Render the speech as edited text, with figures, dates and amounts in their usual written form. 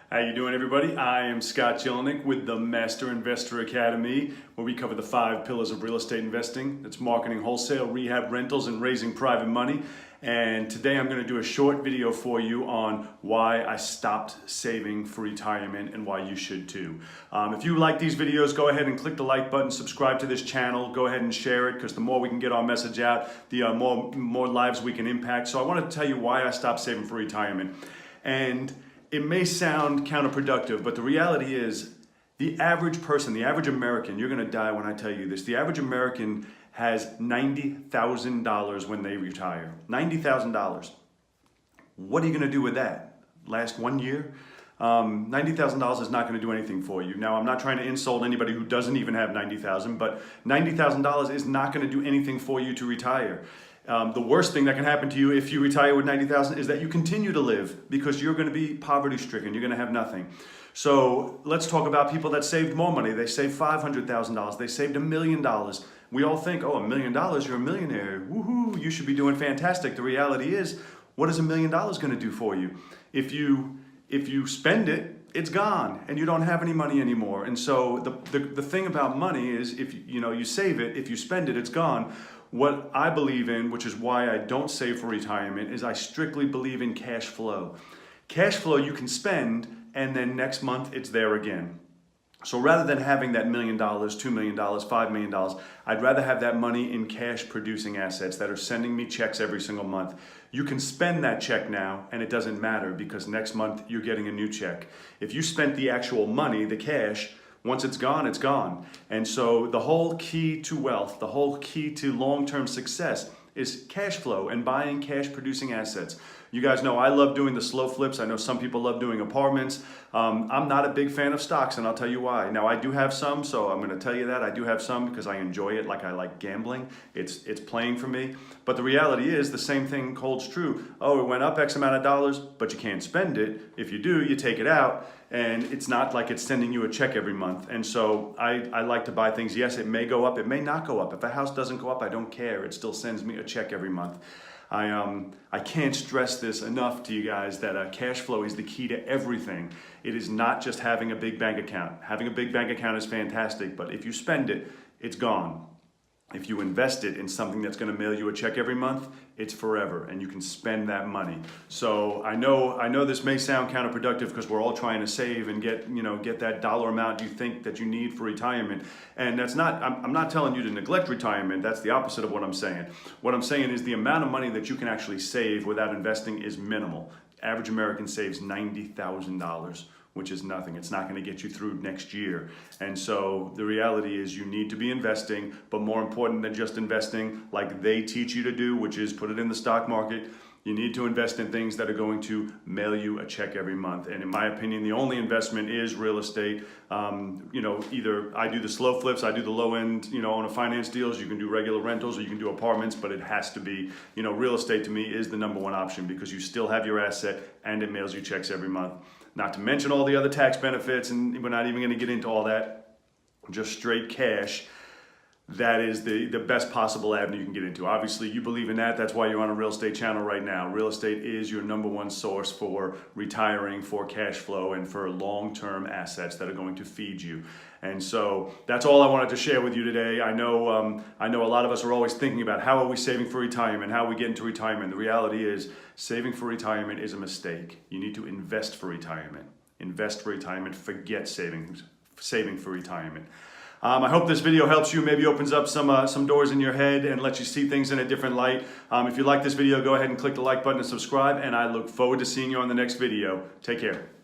How you doing, everybody? I am Scott Jelinek with the Master Investor Academy, where we cover the 5 pillars of real estate investing. That's marketing, wholesale, rehab, rentals, and raising private money. And today I'm going to do a short video for you on why I stopped saving for retirement and why you should too. If you like these videos, go ahead and click the like button, subscribe to this channel, go ahead and share it, because the more we can get our message out, the more lives we can impact. So I want to tell you why I stopped saving for retirement. And it may sound counterproductive, but the reality is the average person, the average American, you're going to die when I tell you this, the average American has $90,000 when they retire. $90,000. What are you going to do with that? Last 1 year? $90,000 is not going to do anything for you. Now, I'm not trying to insult anybody who doesn't even have $90,000, but $90,000 is not going to do anything for you to retire. The worst thing that can happen to you if you retire with $90,000 is that you continue to live, because you're going to be poverty stricken. You're going to have nothing. So let's talk about people that saved more money. They saved $500,000. They saved $1 million. We all think, oh, $1 million, you're a millionaire. Woohoo, you should be doing fantastic. The reality is, what is $1 million going to do for you? If you spend it, it's gone and you don't have any money anymore. And so the thing about money is, if you save it, if you spend it, it's gone. What I believe in, which is why I don't save for retirement, is I strictly believe in cash flow. Cash flow you can spend, and then next month it's there again. So rather than having that $1 million, $2 million, $5 million, I'd rather have that money in cash producing assets that are sending me checks every single month. You can spend that check now and it doesn't matter, because next month you're getting a new check. If you spent the actual money, the cash, once it's gone, it's gone. And so the whole key to wealth, the whole key to long-term success is cash flow and buying cash producing assets. You guys know I love doing the slow flips. I know some people love doing apartments. I'm not a big fan of stocks, and I'll tell you why. Now, I do have some, so I'm going to tell you that. I do have some because I enjoy it, like I like gambling. It's playing for me. But the reality is the same thing holds true. Oh, it went up X amount of dollars, but you can't spend it. If you do, you take it out, and it's not like it's sending you a check every month. And so I like to buy things. Yes, it may go up. It may not go up. If a house doesn't go up, I don't care. It still sends me a check every month. I can't stress this enough to you guys that cash flow is the key to everything. It is not just having a big bank account. Having a big bank account is fantastic, but if you spend it, it's gone. If you invest it in something that's going to mail you a check every month, it's forever, and you can spend that money. So I know this may sound counterproductive, because we're all trying to save and get that dollar amount you think that you need for retirement. And that's not, I'm not telling you to neglect retirement. That's the opposite of what I'm saying. What I'm saying is the amount of money that you can actually save without investing is minimal. Average American saves $90,000. Which is nothing. It's not going to get you through next year. And so the reality is you need to be investing, but more important than just investing like they teach you to do, which is put it in the stock market, you need to invest in things that are going to mail you a check every month. And in my opinion, the only investment is real estate. Either I do the slow flips, I do the low end, on a finance deals, you can do regular rentals, or you can do apartments, but it has to be, real estate to me is the #1 option, because you still have your asset and it mails you checks every month. Not to mention all the other tax benefits, and we're not even going to get into all that. Just straight cash. That is the best possible avenue you can get into. Obviously, you believe in that. That's why you're on a real estate channel right now. Real estate is your #1 source for retiring, for cash flow, and for long-term assets that are going to feed you. And so that's all I wanted to share with you today. I know a lot of us are always thinking about how are we saving for retirement, how are we getting to retirement. The reality is saving for retirement is a mistake. You need to invest for retirement. Invest for retirement. Forget saving for retirement. I hope this video helps you, maybe opens up some doors in your head and lets you see things in a different light. If you like this video, go ahead and click the like button and subscribe, and I look forward to seeing you on the next video. Take care.